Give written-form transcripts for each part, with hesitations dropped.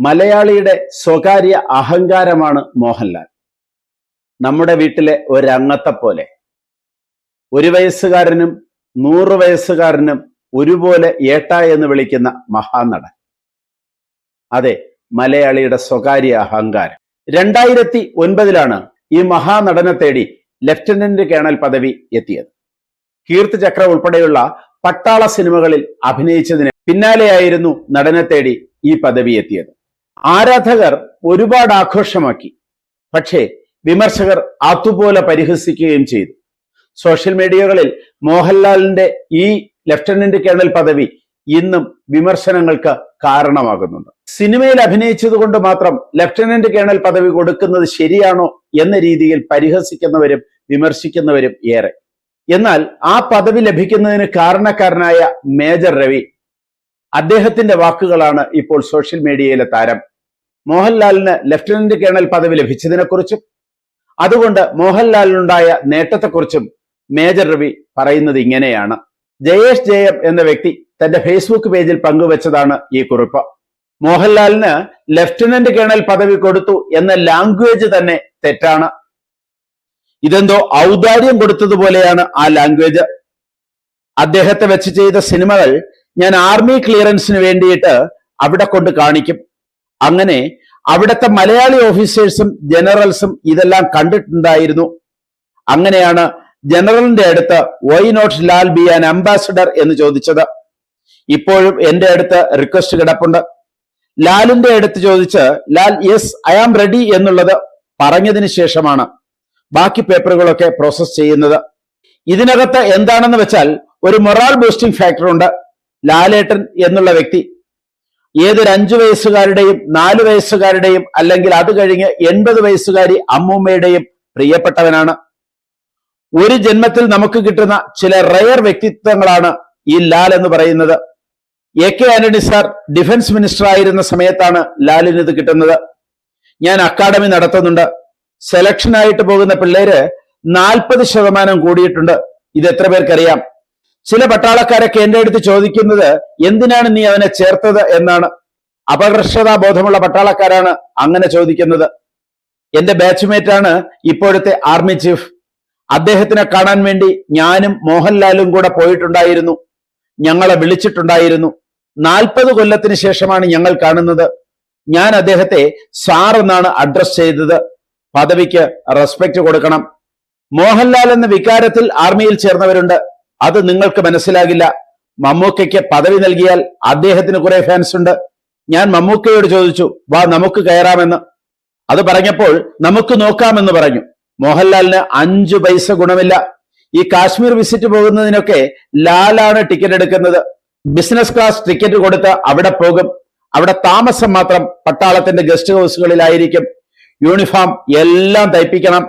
മലയാളിയുടെ സ്വകാര്യ അഹങ്കാരമാണ് മോഹൻലാൽ. നമ്മുടെ വീട്ടിലെ ഒരംഗത്തെ പോലെ. 1 വയസ്സുകാരനും 100 വയസ്സുകാരനും ഒരുപോലെ ഏട്ട എന്ന് വിളിക്കുന്ന മഹാനടൻ. അതെ, മലയാളിയുടെ സ്വകാര്യ അഹങ്കാരം. 2009 ഈ മഹാനടനെ തേടി ലഫ്റ്റനന്റ് കേണൽ പദവി എത്തിയത്. കീർത്തി ചക്ര ഉൾപ്പെടെയുള്ള പട്ടാള സിനിമകളിൽ അഭിനയിച്ചതിന് പിന്നാലെയായിരുന്നു നടനെ തേടി ഈ പദവി എത്തിയത്. ആരാധകർ ഒരുപാട് ആഘോഷമാക്കി. പക്ഷേ വിമർശകർ അതുപോലെ പരിഹസിക്കുകയും ചെയ്തു. സോഷ്യൽ മീഡിയകളിൽ മോഹൻലാലിന്റെ ഈ ലഫ്റ്റനന്റ് കേണൽ പദവി ഇന്നും വിമർശനങ്ങൾക്ക് കാരണമാകുന്നുണ്ട്. സിനിമയിൽ അഭിനയിച്ചതുകൊണ്ട് മാത്രം ലഫ്റ്റനന്റ് കേണൽ പദവി കൊടുക്കുന്നത് ശരിയാണോ എന്ന രീതിയിൽ പരിഹസിക്കുന്നവരും വിമർശിക്കുന്നവരും ഏറെ. എന്നാൽ ആ പദവി ലഭിക്കുന്നതിന് കാരണക്കാരനായ മേജർ രവി, അദ്ദേഹത്തിന്റെ വാക്കുകളാണ് ഇപ്പോൾ സോഷ്യൽ മീഡിയയിലെ താരം. മോഹൻലാലിന് ലഫ്റ്റനന്റ് കേണൽ പദവി ലഭിച്ചതിനെക്കുറിച്ചും അതുകൊണ്ട് മോഹൻലാലിനുണ്ടായ നേട്ടത്തെക്കുറിച്ചും മേജർ രവി പറയുന്നത് ഇങ്ങനെയാണ്. ജയേഷ് ജയം എന്ന വ്യക്തി തന്റെ ഫേസ്ബുക്ക് പേജിൽ പങ്കുവച്ചതാണ് ഈ കുറിപ്പ്. മോഹൻലാലിന് ലഫ്റ്റനന്റ് കേണൽ പദവി കൊടുത്തു എന്ന ലാംഗ്വേജ് തന്നെ തെറ്റാണ്. ഇതെന്തോ ഔദാര്യം കൊടുത്തതുപോലെയാണ് ആ ലാംഗ്വേജ്. അദ്ദേഹത്തെ വെച്ച് ചെയ്ത സിനിമകൾ ഞാൻ ആർമി ക്ലിയറൻസിന് വേണ്ടിയിട്ട് അവിടെ കൊണ്ട് കാണിക്കും. അങ്ങനെ അവിടുത്തെ മലയാളി ഓഫീസേഴ്സും ജനറൽസും ഇതെല്ലാം കണ്ടിട്ടുണ്ടായിരുന്നു. അങ്ങനെയാണ് ജനറലിന്റെ അടുത്ത് why not Lal be an ambassador എന്ന് ചോദിച്ചത്. ഇപ്പോഴും എന്റെ അടുത്ത് റിക്വസ്റ്റ് കിടപ്പുണ്ട്. ലാലിന്റെ അടുത്ത് ചോദിച്ച് Lal yes I am ready എന്നുള്ളത് പറഞ്ഞതിന് ശേഷമാണ് ബാക്കി പേപ്പറുകളൊക്കെ പ്രോസസ് ചെയ്യുന്നത്. ഇതിനകത്ത് എന്താണെന്ന് വെച്ചാൽ ഒരു മൊറാൽ ബൂസ്റ്റിംഗ് ഫാക്ടർ ഉണ്ട്. ലാലേട്ടൻ എന്നുള്ള വ്യക്തി ഏതൊരു 5 വയസ്സുകാരുടെയും 4 വയസ്സുകാരുടെയും അല്ലെങ്കിൽ അത് കഴിഞ്ഞ് 80 വയസ്സുകാരി അമ്മൂമ്മയുടെയും പ്രിയപ്പെട്ടവനാണ്. ഒരു ജന്മത്തിൽ നമുക്ക് കിട്ടുന്ന ചില റയർ വ്യക്തിത്വങ്ങളാണ് ഈ ലാൽ എന്ന് പറയുന്നത്. AK Antony sir defence minister ആയിരുന്ന സമയത്താണ് ലാലിന് ഇത് കിട്ടുന്നത്. ഞാൻ അക്കാഡമി നടത്തുന്നുണ്ട്. സെലക്ഷൻ ആയിട്ട് പോകുന്ന പിള്ളേര് 40% കൂടിയിട്ടുണ്ട്. ഇത് എത്ര പേർക്കറിയാം? ചില പട്ടാളക്കാരൊക്കെ എന്റെ അടുത്ത് ചോദിക്കുന്നത് എന്തിനാണ് നീ അവനെ ചേർത്തത് എന്നാണ്. അപകർഷതാബോധമുള്ള പട്ടാളക്കാരാണ് അങ്ങനെ ചോദിക്കുന്നത്. എന്റെ ബാച്ച്മേറ്റ് ആണ് ഇപ്പോഴത്തെ ആർമി ചീഫ്. അദ്ദേഹത്തിനെ കാണാൻ വേണ്ടി ഞാനും മോഹൻലാലും കൂടെ പോയിട്ടുണ്ടായിരുന്നു. ഞങ്ങളെ വിളിച്ചിട്ടുണ്ടായിരുന്നു. 40 കൊല്ലത്തിന് ശേഷമാണ് ഞങ്ങൾ കാണുന്നത്. ഞാൻ അദ്ദേഹത്തെ സാർ എന്നാണ് അഡ്രസ് ചെയ്തത്. പദവിക്ക് റെസ്പെക്ട് കൊടുക്കണം. മോഹൻലാൽ എന്ന വികാരത്തിൽ ആർമിയിൽ ചേർന്നവരുണ്ട്. അത് നിങ്ങൾക്ക് മനസ്സിലാകില്ല. മമ്മൂക്കയ്ക്ക് പദവി നൽകിയാൽ അദ്ദേഹത്തിന് കുറെ ഫാൻസ് ഉണ്ട്. ഞാൻ മമ്മൂക്കയോട് ചോദിച്ചു, വാ നമുക്ക് കയറാമെന്ന്. അത് പറഞ്ഞപ്പോൾ നമുക്ക് നോക്കാമെന്ന് പറഞ്ഞു. മോഹൻലാലിന് 5 പൈസ ഗുണമില്ല. ഈ കാശ്മീർ വിസിറ്റ് പോകുന്നതിനൊക്കെ ലാലാണ് ടിക്കറ്റ് എടുക്കുന്നത്. ബിസിനസ് ക്ലാസ് ടിക്കറ്റ് കൊടുത്ത് അവിടെ പോകും. അവിടെ താമസം മാത്രം പട്ടാളത്തിന്റെ ഗസ്റ്റ് ഹൗസുകളിലായിരിക്കും. യൂണിഫോം എല്ലാം തയ്പ്പിക്കണം.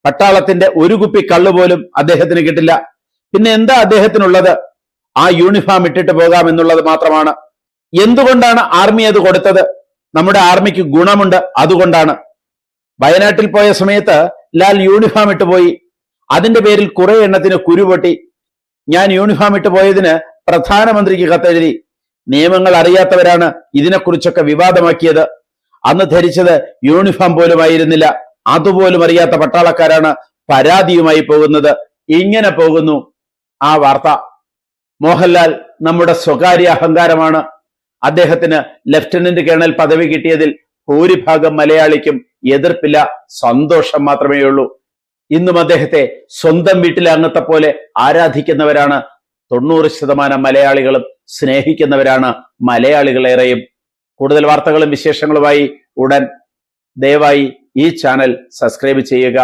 പട്ടാളത്തിന്റെ ഒരു കുപ്പി കള്ളു പോലും അദ്ദേഹത്തിന് കിട്ടില്ല. പിന്നെ എന്താ അദ്ദേഹത്തിനുള്ളത്? ആ യൂണിഫോം ഇട്ടിട്ട് പോകാം എന്നുള്ളത് മാത്രമാണ്. എന്തുകൊണ്ടാണ് ആർമി അത് കൊടുത്തത്? നമ്മുടെ ആർമിക്ക് ഗുണമുണ്ട്, അതുകൊണ്ടാണ്. വയനാട്ടിൽ പോയ സമയത്ത് ലാൽ യൂണിഫോം ഇട്ട് പോയി. അതിന്റെ പേരിൽ കുറെ എണ്ണത്തിന് കുരുപൊട്ടി. ഞാൻ യൂണിഫോം ഇട്ട് പോയതിന് പ്രധാനമന്ത്രിക്ക് കത്തെഴുതി. നിയമങ്ങൾ അറിയാത്തവരാണ് ഇതിനെക്കുറിച്ചൊക്കെ വിവാദമാക്കിയത്. അന്ന് ധരിച്ചത് യൂണിഫോം പോലും ആയിരുന്നില്ല. അതുപോലും അറിയാത്ത പട്ടാളക്കാരാണ് പരാതിയുമായി പോകുന്നത്. ഇങ്ങനെ പോകുന്നു ആ വാർത്ത. മോഹൻലാൽ നമ്മുടെ സ്വകാര്യ അഹങ്കാരമാണ്. അദ്ദേഹത്തിന് ലഫ്റ്റനന്റ് കേണൽ പദവി കിട്ടിയതിൽ ഭൂരിഭാഗം മലയാളിക്കും എതിർപ്പില്ല, സന്തോഷം മാത്രമേ ഉള്ളൂ. ഇന്നും അദ്ദേഹത്തെ സ്വന്തം വീട്ടിലെ അംഗത്തെ പോലെ ആരാധിക്കുന്നവരാണ് 90% മലയാളികളും. സ്നേഹിക്കുന്നവരാണ് മലയാളികളേറെയും. കൂടുതൽ വാർത്തകളും വിശേഷങ്ങളുമായി ഉടൻ ദയവായി ഈ ചാനൽ സബ്സ്ക്രൈബ് ചെയ്യുക.